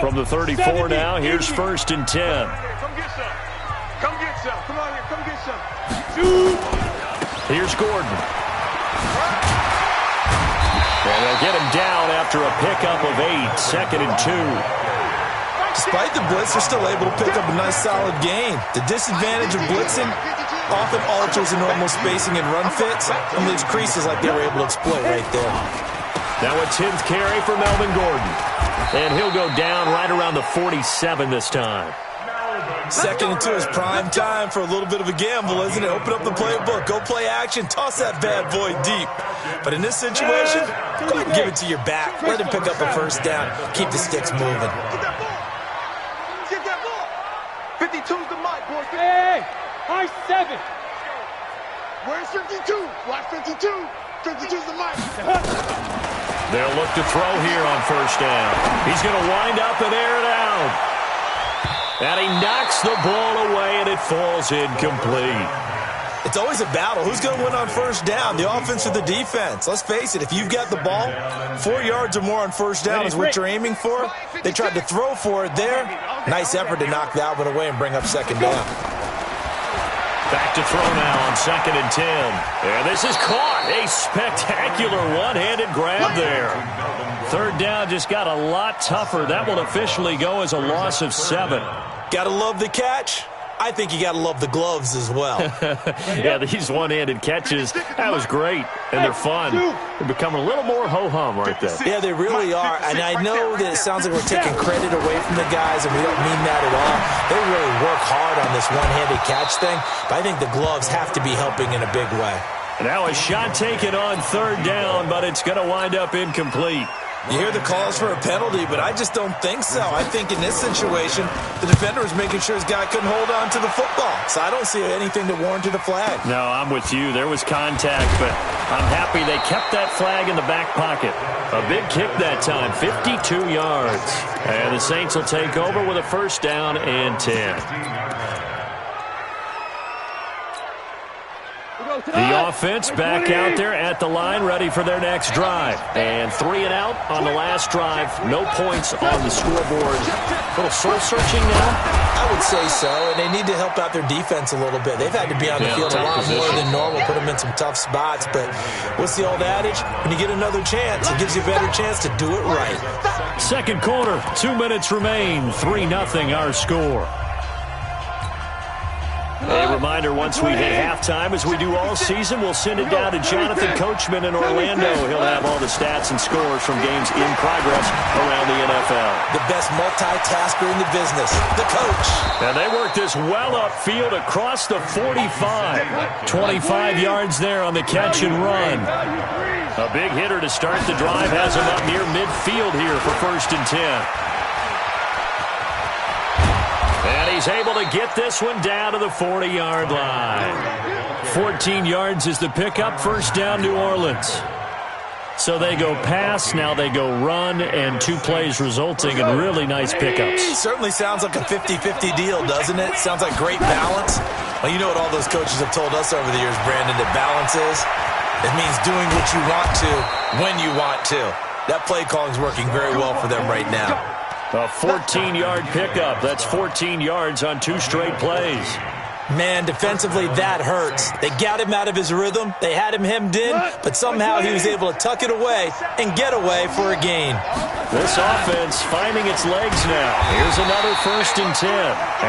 From the 34 now, here's 1st and 10. Come get some. Come get some. Come on here. Come get some. Here's Gordon. And they'll get him down after a pickup of 8, 2nd and 2. Despite the blitz, they're still able to pick up a nice solid gain. The disadvantage of blitzing often alters the normal spacing and run fits and leaves creases like they were able to exploit right there. Now a 10th carry for Melvin Gordon. And he'll go down right around the 47 this time. 2nd and 2 is prime time for a little bit of a gamble, isn't it? Open up the playbook, go play action, toss that bad boy deep. But in this situation, go ahead and give it to your back. Let him pick up a 1st down. Keep the sticks moving. Get that ball. 52's the mic, boys. Hey, high 7. Where's 52? Watch 52. 52's the mic. They'll look to throw here on 1st down. He's going to wind up and air it out. And he knocks the ball away, and it falls incomplete. It's always a battle. Who's going to win on 1st down, the offense or the defense? Let's face it, if you've got the ball, 4 yards or more on 1st down is what you're aiming for. They tried to throw for it there. Nice effort to knock that one away and bring up 2nd down. Back to throw now on 2nd and 10. And this is caught. A spectacular one-handed grab there. 3rd down just got a lot tougher. That will officially go as a loss of 7. Gotta love the catch. I think you gotta love the gloves as well. Yeah, these one-handed catches, that was great. And they're fun. They become a little more ho-hum right there. Yeah, they really are. And I know that it sounds like we're taking credit away from the guys, and we don't mean that at all. They really work hard on this one-handed catch thing, but I think the gloves have to be helping in a big way. Now a shot taken on 3rd down, but it's going to wind up incomplete. You hear the calls for a penalty, but I just don't think so. I think in this situation, the defender was making sure his guy couldn't hold on to the football. So I don't see anything to warrant a flag. No, I'm with you. There was contact, but I'm happy they kept that flag in the back pocket. A big kick that time, 52 yards. And the Saints will take over with a 1st down and 10. The offense back out there at the line, ready for their next drive. And 3 and out on the last drive. No points on the scoreboard. A little soul-searching now? I would say so, and they need to help out their defense a little bit. They've had to be on the field a lot more than normal, put them in some tough spots. But what's the old adage? When you get another chance, it gives you a better chance to do it right. 2nd quarter, 2 minutes remain. 3-0 our score. A reminder, once we hit halftime, as we do all season, we'll send it down to Jonathan Coachman in Orlando. He'll have all the stats and scores from games in progress around the NFL. The best multitasker in the business, the coach. And they work this well upfield across the 45. 25 yards there on the catch and run. A big hitter to start the drive has him up near midfield here for 1st and 10. And he's able to get this one down to the 40-yard line. 14 yards is the pickup. 1st down, New Orleans. So they go pass, now they go run, and 2 plays resulting in really nice pickups. Certainly sounds like a 50-50 deal, doesn't it? Sounds like great balance. Well, you know what all those coaches have told us over the years, Brandon, that balance is? It means doing what you want to when you want to. That play calling is working very well for them right now. A 14-yard pickup. That's 14 yards on 2 straight plays. Man, defensively, that hurts. They got him out of his rhythm. They had him hemmed in, but somehow he was able to tuck it away and get away for a gain. This offense finding its legs now. Here's another 1st and 10.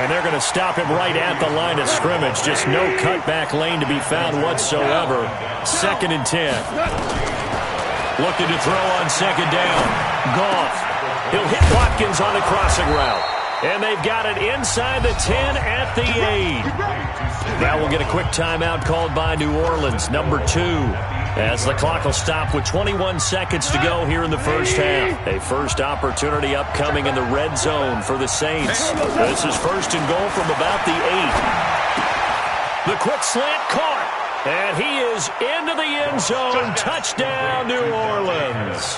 And they're going to stop him right at the line of scrimmage. Just no cutback lane to be found whatsoever. 2nd and 10. Looking to throw on 2nd down. Goff. He'll hit Watkins on the crossing route. And they've got it inside the 10 at the 8. Now we'll get a quick timeout called by New Orleans, number 2. As the clock will stop with 21 seconds to go here in the 1st half. A first opportunity upcoming in the red zone for the Saints. This is 1st and goal from about the 8. The quick slant caught. And he is into the end zone. Touchdown, New Orleans.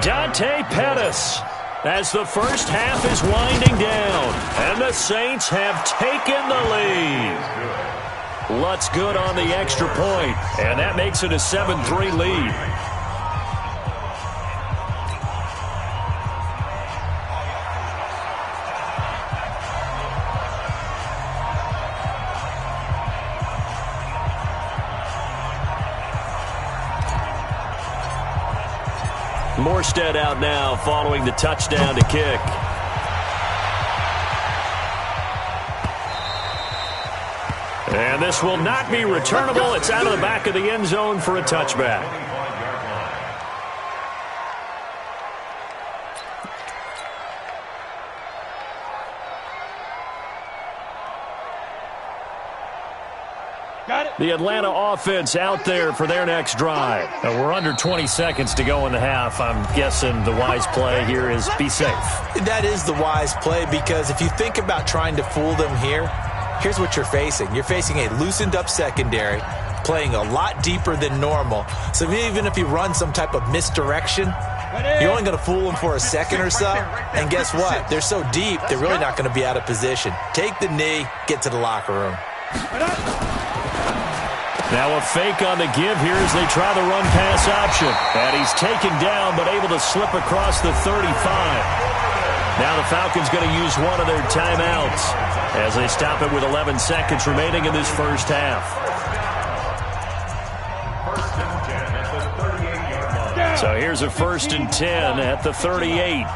Dante Pettis, as the 1st half is winding down, and the Saints have taken the lead. Lutz good on the extra point, and that makes it a 7-3 lead. Morstead out now following the touchdown to kick. And this will not be returnable. It's out of the back of the end zone for a touchback. The Atlanta offense out there for their next drive. We're under 20 seconds to go in the half. I'm guessing the wise play here is be safe. That is the wise play, because if you think about trying to fool them here, here's what you're facing. You're facing a loosened up secondary, playing a lot deeper than normal. So even if you run some type of misdirection, you're only going to fool them for a second or so. And guess what? They're so deep, they're really not going to be out of position. Take the knee, get to the locker room. Now a fake on the give here as they try the run-pass option. And he's taken down but able to slip across the 35. Now the Falcons going to use one of their timeouts as they stop it with 11 seconds remaining in this first half. So here's a 1st and 10 at the 38.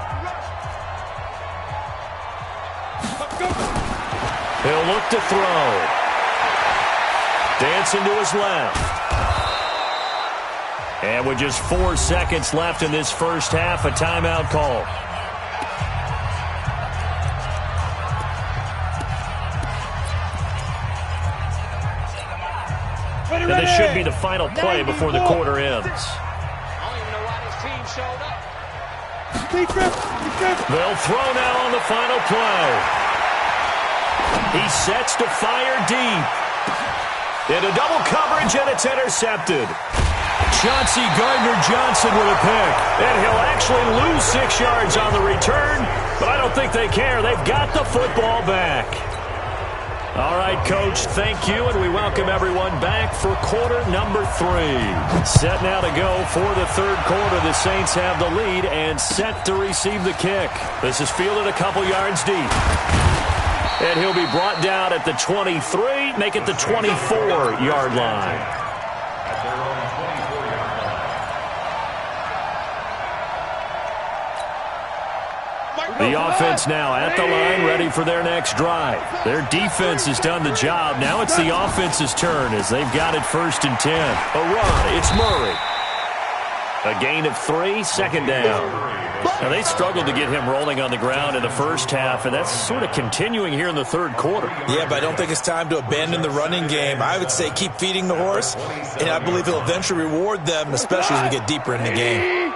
He'll look to throw. Dancing to his left. And with just 4 seconds left in this first half, a timeout call. And this should be the final play before the quarter ends. I don't even know why this team showed up. They'll throw now on the final play. He sets to fire deep. Into double coverage, and it's intercepted. Chauncey Gardner-Johnson with a pick. And he'll actually lose 6 yards on the return, but I don't think they care. They've got the football back. All right, Coach, thank you, and we welcome everyone back for quarter number 3. Set now to go for the third quarter. The Saints have the lead and set to receive the kick. This is fielded a couple yards deep. And he'll be brought down at the 23, make it the 24-yard line. The offense now at the line, ready for their next drive. Their defense has done the job. Now it's the offense's turn as they've got it 1st and 10. A run, it's Murray. A gain of 3, second down. Now, they struggled to get him rolling on the ground in the first half, and that's sort of continuing here in the third quarter. Yeah, but I don't think it's time to abandon the running game. I would say keep feeding the horse, and I believe he'll eventually reward them, especially as we get deeper in the game.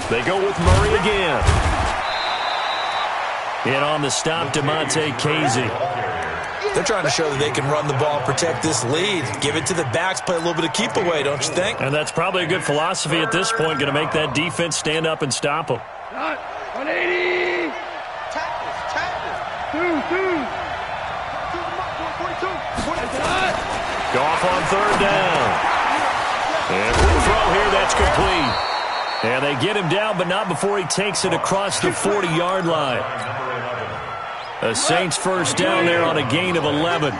They go with Murray again. And on the stop, DeMonte Casey. They're trying to show that they can run the ball and protect this lead. Give it to the backs, play a little bit of keep away, don't you think? And that's probably a good philosophy at this point, going to make that defense stand up and stop them. 180. Goff on third down. And quick throw here, that's complete. And they get him down, but not before he takes it across the 40-yard line. A Saints first down there on a gain of 11.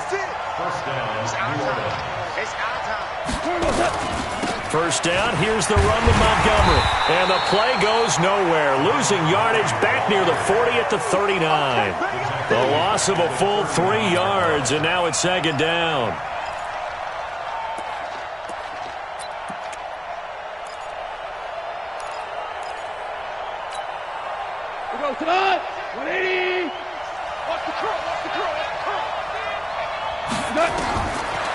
First down, here's the run with Montgomery. And the play goes nowhere. Losing yardage back near the 40 at the 39. The loss of a full 3 yards, and now it's second down. We go tonight. 180. Watch the curl. Watch the curl. Watch the curl.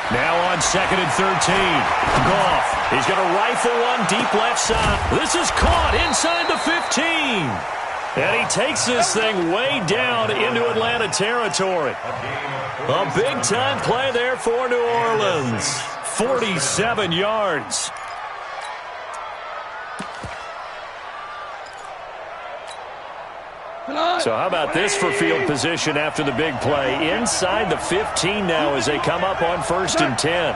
Now on 2nd and 13. Goff. He's going to rifle one deep left side. This is caught inside the 15. And he takes this thing way down into Atlanta territory. A big-time play there for New Orleans. 47 yards. So how about this for field position after the big play? Inside the 15 now as they come up on 1st and 10.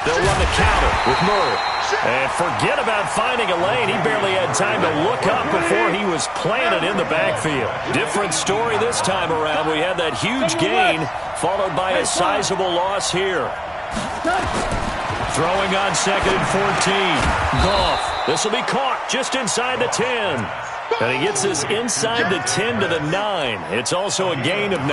They'll run the counter with Murray. And forget about finding a lane. He barely had time to look up before he was planted in the backfield. Different story this time around. We had that huge gain followed by a sizable loss here. Throwing on 2nd and 14. Goff. This will be caught just inside the 10. And he gets this inside the 10 to the 9. It's also a gain of 9.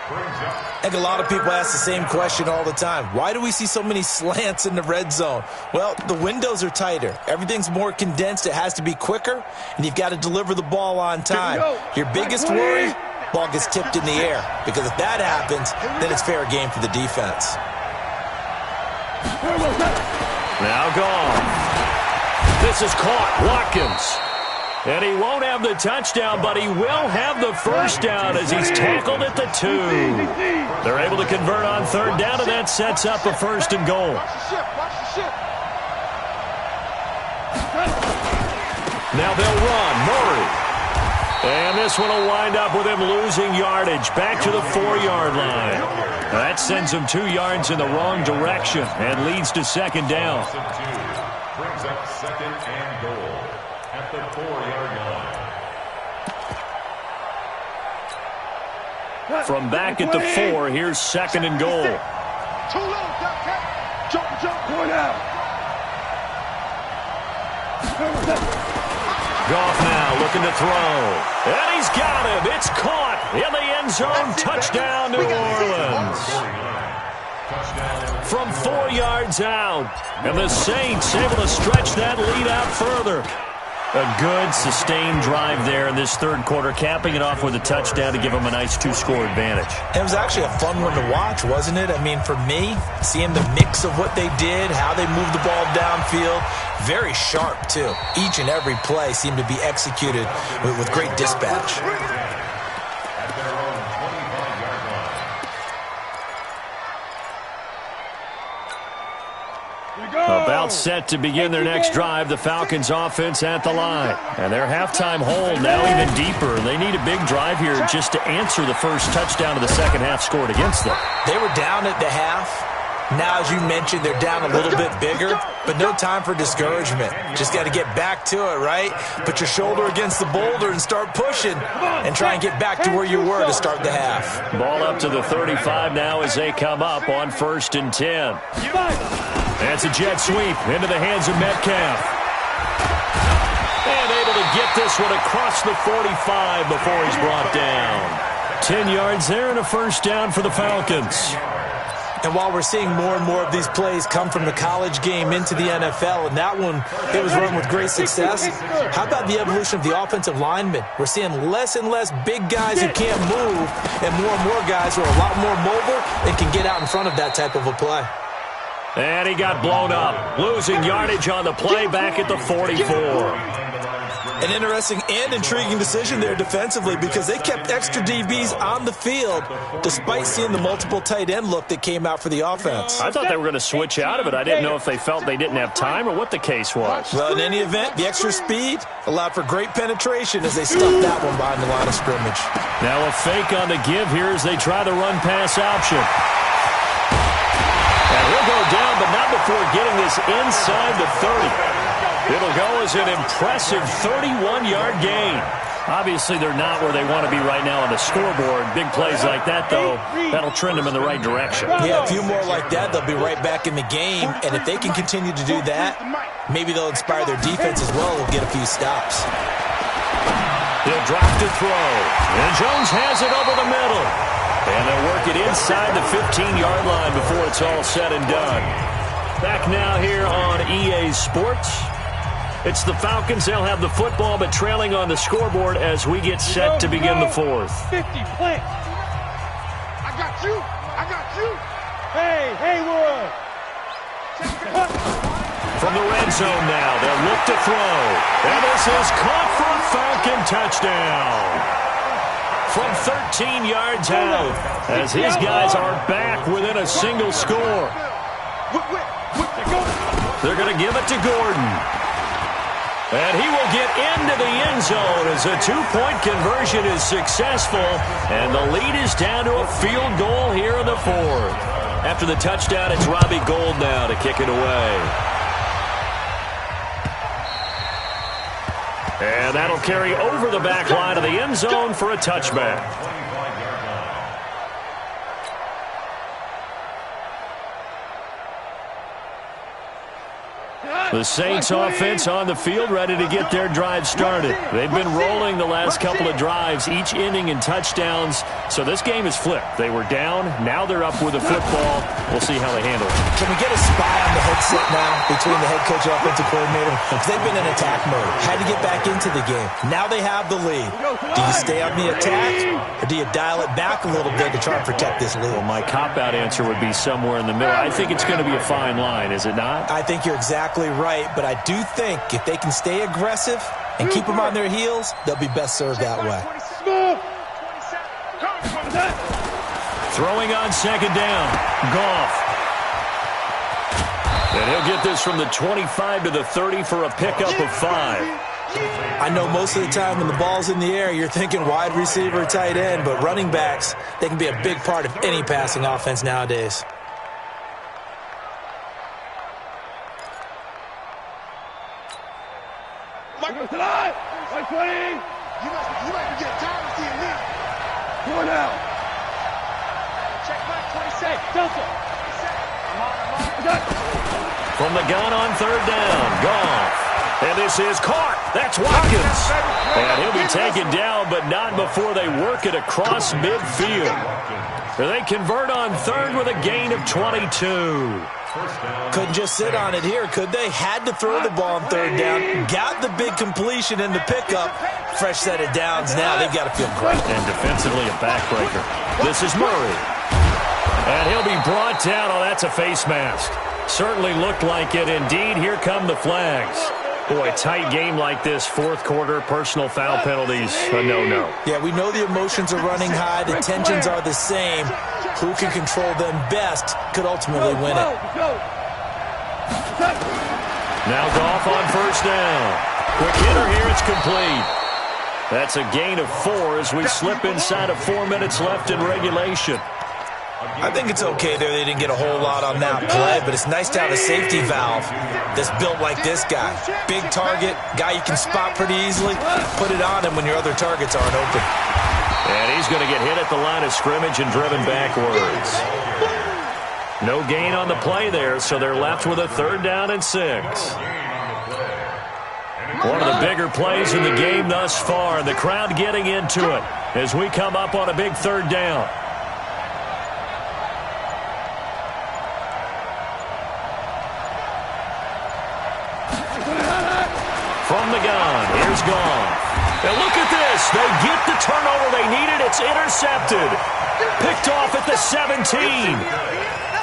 I think a lot of people ask the same question all the time. Why do we see so many slants in the red zone? Well, the windows are tighter. Everything's more condensed. It has to be quicker, and you've got to deliver the ball on time. Your biggest worry, ball gets tipped in the air. Because if that happens, then it's fair game for the defense. Now gone. This is caught. Watkins. And he won't have the touchdown, but he will have the first down as he's tackled at the 2. They're able to convert on 3rd down, and that sets up a 1st and goal. Now they'll run. Murray. And this one will wind up with him losing yardage back to the 4-yard line. That sends him 2 yards in the wrong direction and leads to 2nd down. Brings up 2nd and goal at the 4-yard line. From back at the 4, here's 2nd and goal. Too low, jump, going out. Goff now looking to throw. And he's got him. It's caught in the end zone. Touchdown, New Orleans. From 4 yards out. And the Saints able to stretch that lead out further. A good, sustained drive there in this 3rd quarter, capping it off with a touchdown to give them a nice 2-score advantage. It was actually a fun one to watch, wasn't it? I mean, for me, seeing the mix of what they did, how they moved the ball downfield, very sharp, too. Each and every play seemed to be executed with great dispatch. About set to begin their next drive, the Falcons offense at the line. And their halftime hole now even deeper. They need a big drive here just to answer the first touchdown of the second half scored against them. They were down at the half. Now, as you mentioned, they're down a little bit bigger, but no time for discouragement. Just got to get back to it, right? Put your shoulder against the boulder and start pushing and try and get back to where you were to start the half. Ball up to the 35 now as they come up on 1st and 10. That's a jet sweep into the hands of Metcalf. And able to get this one across the 45 before he's brought down. 10 yards there and a 1st down for the Falcons. And while we're seeing more and more of these plays come from the college game into the NFL, and that one, it was run with great success, how about the evolution of the offensive linemen? We're seeing less and less big guys who can't move and more guys who are a lot more mobile and can get out in front of that type of a play. And he got blown up, losing yardage on the play back at the 44. An interesting and intriguing decision there defensively because they kept extra DBs on the field despite seeing the multiple tight end look that came out for the offense. I thought they were going to switch out of it. I didn't know if they felt they didn't have time or what the case was. Well, in any event, the extra speed allowed for great penetration as they stuffed that one behind the line of scrimmage. Now a fake on the give here as they try the run-pass option. And he'll go down, but not before getting this inside the 30. It'll go as an impressive 31-yard gain. Obviously, they're not where they want to be right now on the scoreboard. Big plays like that, though, that'll trend them in the right direction. Yeah, a few more like that, they'll be right back in the game. And if they can continue to do that, maybe they'll inspire their defense as well. They'll get a few stops. He'll drop to throw. And Jones has it over the middle. And they'll work it inside the 15-yard line before it's all said and done. Back now here on EA Sports. It's the Falcons. They'll have the football, but trailing on the scoreboard as we get set to begin the 4th. 50 play. I got you. Hey, Haywood. From the red zone now, they'll look to throw. And this is caught for a Falcon touchdown. From 13 yards out, as his guys are back within a single score. They're going to give it to Gordon. And he will get into the end zone as a 2-point conversion is successful. And the lead is down to a field goal here in the 4th. After the touchdown, it's Robbie Gould now to kick it away. And that'll carry over the back line of the end zone for a touchback. The Saints offense on the field, ready to get their drive started. They've been rolling the last couple of drives, each inning in touchdowns. So this game is flipped. They were down. Now they're up with the football. We'll see how they handle it. Can we get a spy on the headset now between the head coach and offensive coordinator? Because they've been in attack mode. Had to get back into the game. Now they have the lead. Do you stay on the attack, or do you dial it back a little bit to try and protect this lead? Well, my cop-out answer would be somewhere in the middle. I think it's going to be a fine line, is it not? I think you're exactly right, but I do think if they can stay aggressive and keep them on their heels, they'll be best served that way. Throwing on second down, Goff. And he'll get this from the 25 to the 30 for a pickup of 5. I know most of the time when the ball's in the air, you're thinking wide receiver, tight end, but running backs, they can be a big part of any passing offense nowadays. Tonight, 120. You might be getting tired of seeing me. Going out. Check back 27. Delta. From the gun on third down, Goff. And this is caught. That's Watkins. And he'll be taken down, but not before they work it across midfield. They convert on third with a gain of 22. Couldn't just sit on it here, could they? Had to throw the ball on third down. Got the big completion in the pickup. Fresh set of downs now. They've got to feel great. And defensively a backbreaker. This is Murray. And he'll be brought down. Oh, that's a face mask. Certainly looked like it. Indeed, here come the flags. Boy, tight game like this, fourth quarter, personal foul penalties, a no-no. Yeah, we know the emotions are running high. The tensions are the same. Who can control them best could ultimately win it. Now Goff on first down. Quick hitter here, it's complete. That's a gain of 4 as we slip inside of 4 minutes left in regulation. I think it's okay there. They didn't get a whole lot on that play, but it's nice to have a safety valve that's built like this guy. Big target, guy you can spot pretty easily. Put it on him when your other targets aren't open. And he's going to get hit at the line of scrimmage and driven backwards. No gain on the play there, so they're left with a 3rd down and 6. One of the bigger plays in the game thus far, and the crowd getting into it as we come up on a big 3rd down. From the gun, here's Goff. And look at this. They get the turnover they needed. It's intercepted. Picked off at the 17.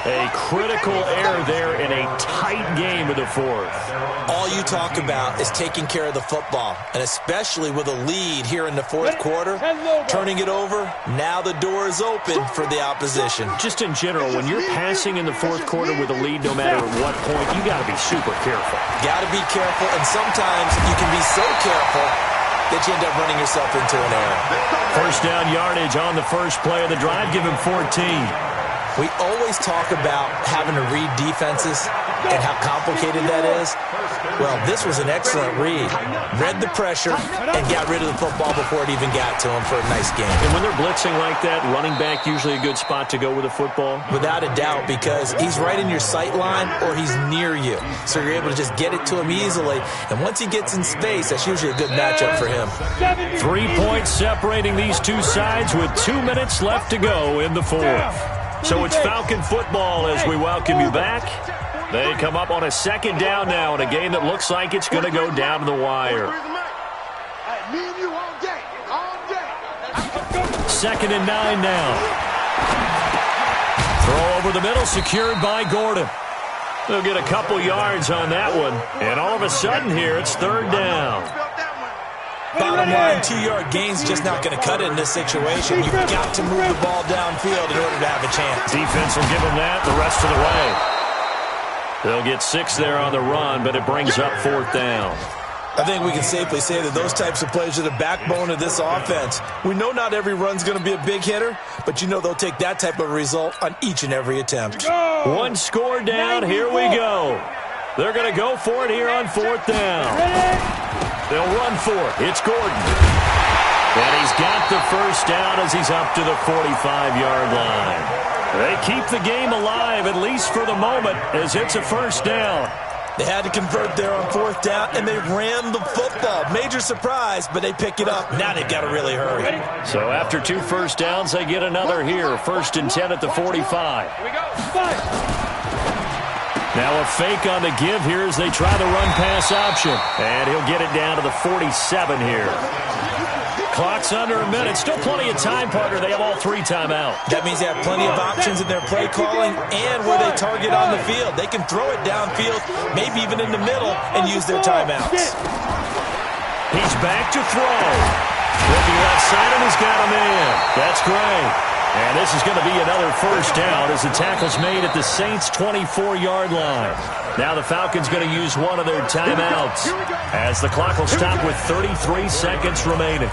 A critical error there in a tight game of the 4th. All you talk about is taking care of the football, and especially with a lead here in the 4th quarter, turning it over, now the door is open for the opposition. Just in general, when you're passing in the 4th quarter with a lead, no matter at what point, you got to be super careful. Got to be careful, and sometimes you can be so careful that you end up running yourself into an error. First down yardage on the first play of the drive. Give him 14. We always talk about having to read defenses and how complicated that is. Well, this was an excellent read. Read the pressure and got rid of the football before it even got to him for a nice game. And when they're blitzing like that, running back usually a good spot to go with the football? Without a doubt, because he's right in your sight line or he's near you. So you're able to just get it to him easily. And once he gets in space, that's usually a good matchup for him. 3 points separating these two sides with 2 minutes left to go in the 4th. So it's Falcon football as we welcome you back. They come up on a 2nd down now in a game that looks like it's going to go down to the wire. 2nd and 9 now. Throw over the middle, secured by Gordon. They'll get a couple yards on that one. And all of a sudden here, it's 3rd down. Bottom line, 2-yard gain's just not going to cut it in this situation. You've got to move the ball downfield in order to have a chance. Defense will give them that the rest of the way. They'll get 6 there on the run, but it brings up 4th down. I think we can safely say that those types of plays are the backbone of this offense. We know not every run's going to be a big hitter, but you know they'll take that type of result on each and every attempt. 1 score down, here we go. They're going to go for it here on 4th down. They'll run for it. It's Gordon. And he's got the first down as he's up to the 45-yard line. They keep the game alive, at least for the moment, as it's a first down. They had to convert there on fourth down, and they ran the football. Major surprise, but they pick it up. Now they've got to really hurry. So after 2 first downs, they get another here. 1st and 10 at the 45. Here we go. Now a fake on the give here as they try the run-pass option. And he'll get it down to the 47 here. Clock's under a minute. Still plenty of time, partner. They have all 3 timeouts. That means they have plenty of options in their play calling and where they target on the field. They can throw it downfield, maybe even in the middle, and use their timeouts. He's back to throw. Looking left side, and he's got him in. That's great. And this is going to be another first down as the tackle's made at the Saints' 24-yard line. Now the Falcons going to use one of their timeouts as the clock will stop with 33 seconds remaining.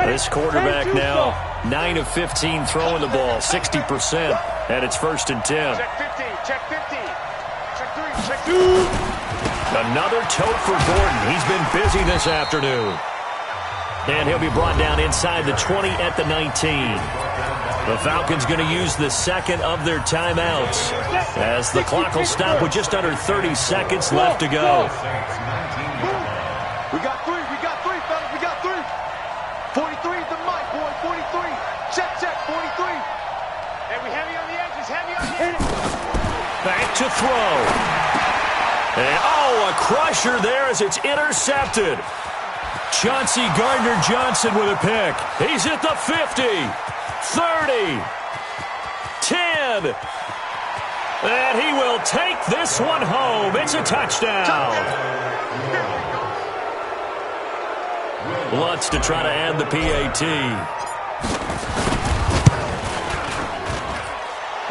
This quarterback now 9 of 15 throwing the ball, 60%, and it's 1st and 10. Check 15, check 15. Check 3, check 2. Another tote for Gordon. He's been busy this afternoon. And he'll be brought down inside the 20 at the 19. The Falcons going to use the second of their timeouts as the clock will stop with just under 30 seconds left to go. We got 3, fellas, we got 3. 43 is the mic, boy, 43. Check, 43. And we heavy on the edges, heavy on the edges. Back to throw. And, a crusher there as it's intercepted. Chauncey Gardner-Johnson with a pick. He's at the 50, 30, 10. And he will take this one home. It's a touchdown. Lutz to try to add the PAT.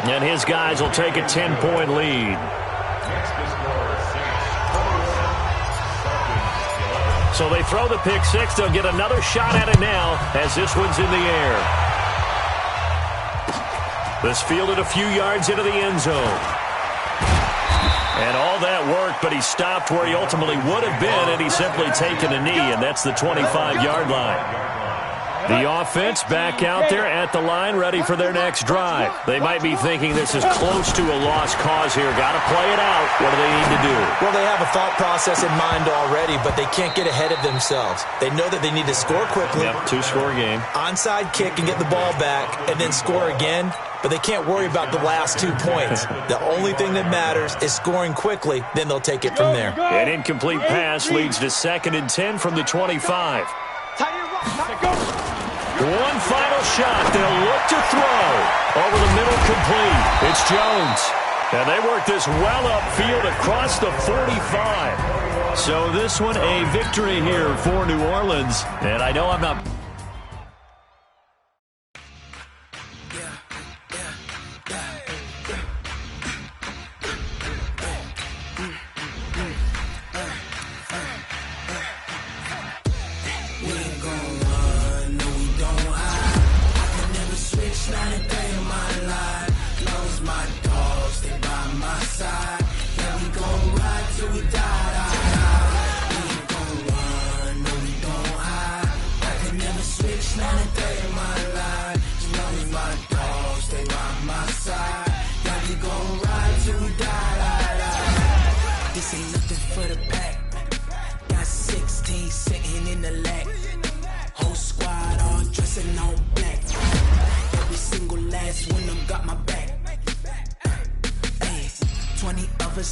And his guys will take a 10-point lead. So they throw the pick six. They'll get another shot at it now as this one's in the air. This fielded a few yards into the end zone. And all that work, but he stopped where he ultimately would have been, and he's simply taken a knee, and that's the 25-yard line. The offense back out there at the line, ready for their next drive. They might be thinking this is close to a lost cause here. Got to play it out. What do they need to do? Well, they have a thought process in mind already, but they can't get ahead of themselves. They know that they need to score quickly. Yep, 2-score game. Onside kick and get the ball back, and then score again. But they can't worry about the last 2 points. The only thing that matters is scoring quickly, then they'll take it from there. An incomplete pass leads to 2nd and 10 from the 25. One final shot. They'll look to throw. Over the middle, complete. It's Jones. And they work this well upfield across the 45. So this one a victory here for New Orleans. And I know I'm not...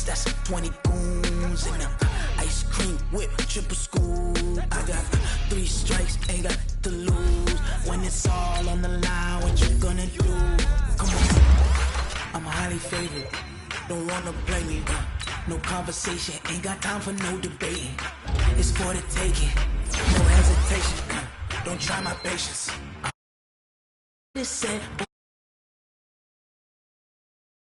That's 20 goons and them ice cream whip, triple scoop. I got 3 strikes, ain't got to lose. When it's all on the line, what you gonna do? Come on, I'm highly favored. Don't wanna play me, no conversation, ain't got time for no debating. It's for the taking, no hesitation. Don't try my patience. This said.